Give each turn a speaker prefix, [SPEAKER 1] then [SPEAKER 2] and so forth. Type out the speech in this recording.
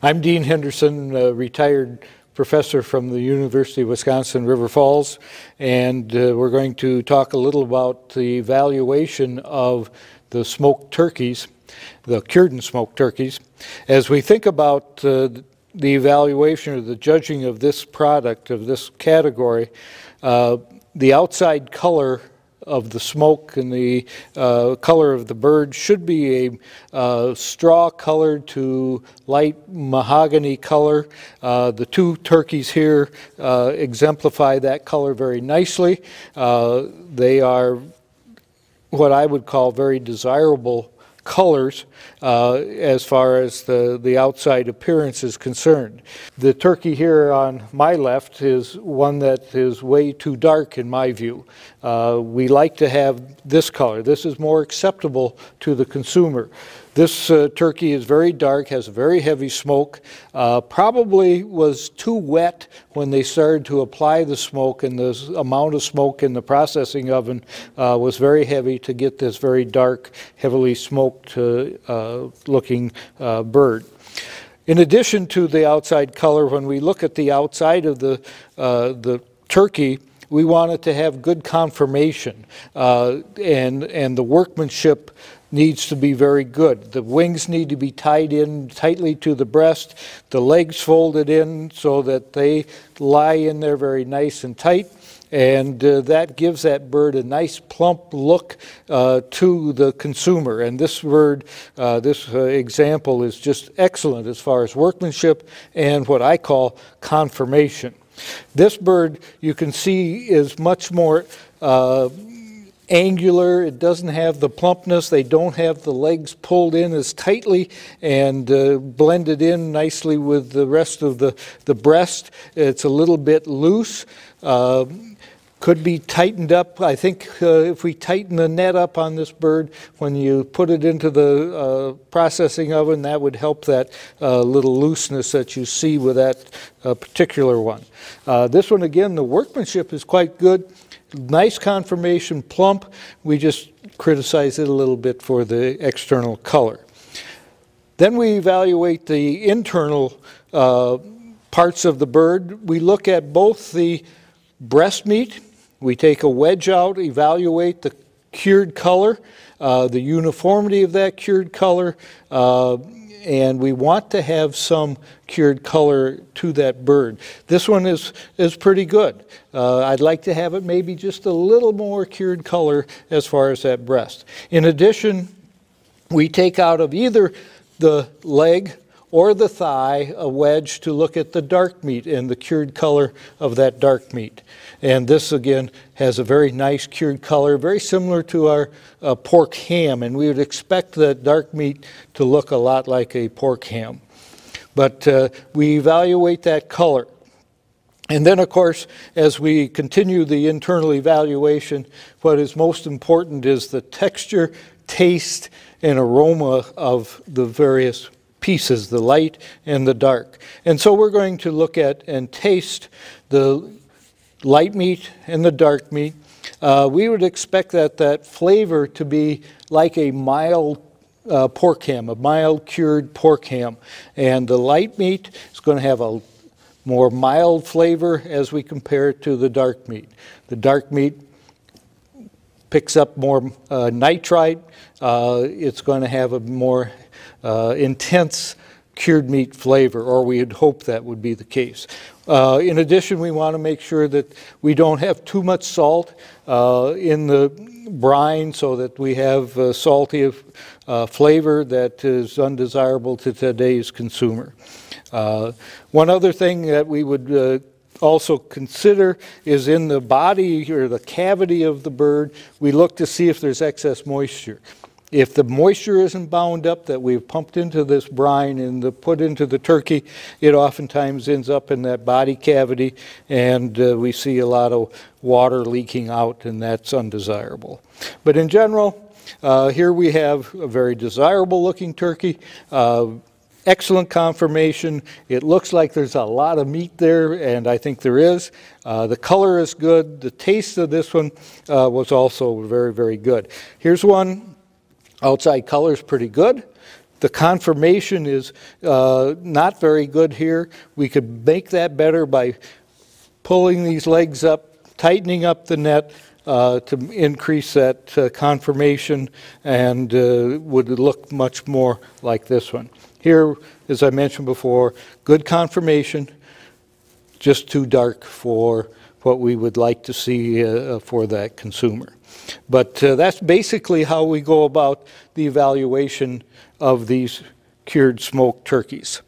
[SPEAKER 1] I'm Dean Henderson, retired professor from the University of Wisconsin River Falls, and we're going to talk a little about the evaluation of the smoked turkeys, the cured and smoked turkeys. As we think about the evaluation or the judging of this product, of this category, the outside color of the smoke and the color of the bird should be a straw color to light mahogany color. The two turkeys here exemplify that color very nicely. They are what I would call very desirable colors as far as the outside appearance is concerned. The turkey here on my left is one that is way too dark in my view. We like to have this color. This is more acceptable to the consumer. This turkey is very dark, has very heavy smoke, probably was too wet when they started to apply the smoke, and the amount of smoke in the processing oven was very heavy to get this very dark, heavily smoked looking bird. In addition to the outside color, when we look at the outside of the turkey, we want it to have good conformation, and the workmanship needs to be very good. The wings need to be tied in tightly to the breast, the legs folded in so that they lie in there very nice and tight, and that gives that bird a nice plump look to the consumer. And this bird, this example is just excellent as far as workmanship and what I call conformation. This bird, you can see, is much more angular. It doesn't have the plumpness. They don't have the legs pulled in as tightly and blended in nicely with the rest of the breast. It's a little bit loose. Could be tightened up. I think if we tighten the net up on this bird when you put it into the processing oven, that would help that little looseness that you see with that particular one. This one, again, the workmanship is quite good. Nice conformation, plump. We just criticize it a little bit for the external color. Then we evaluate the internal parts of the bird. We look at both the breast meat. We take a wedge out, evaluate the cured color, the uniformity of that cured color, and we want to have some cured color to that bird. This one is pretty good. I'd like to have it maybe just a little more cured color as far as that breast. In addition, we take out of either the leg or the thigh a wedge to look at the dark meat and the cured color of that dark meat. And this, again, has a very nice cured color, very similar to our pork ham, and we would expect that dark meat to look a lot like a pork ham. But we evaluate that color. And then, of course, as we continue the internal evaluation, what is most important is the texture, taste, and aroma of the various pieces, the light and the dark. And so we're going to look at and taste the light meat and the dark meat. We would expect that flavor to be like a mild pork ham, a mild cured pork ham. And the light meat is going to have a more mild flavor as we compare it to the dark meat. The dark meat picks up more nitrite. It's going to have a more intense cured meat flavor, or we would hope that would be the case. In addition, we want to make sure that we don't have too much salt in the brine so that we have salty flavor that is undesirable to today's consumer. One other thing that we would also consider is in the body or the cavity of the bird, we look to see if there's excess moisture. If the moisture isn't bound up that we've pumped into this brine and put into the turkey, it oftentimes ends up in that body cavity, and we see a lot of water leaking out, and that's undesirable. But in general, here we have a very desirable looking turkey. Excellent conformation. It looks like there's a lot of meat there, and I think there is. The color is good. The taste of this one was also very, very good. Here's one. Outside color is pretty good. The conformation is not very good here. We could make that better by pulling these legs up, tightening up the net to increase that conformation, and would look much more like this one. Here, as I mentioned before, good conformation, just too dark for what we would like to see for that consumer. But that's basically how we go about the evaluation of these cured smoked turkeys.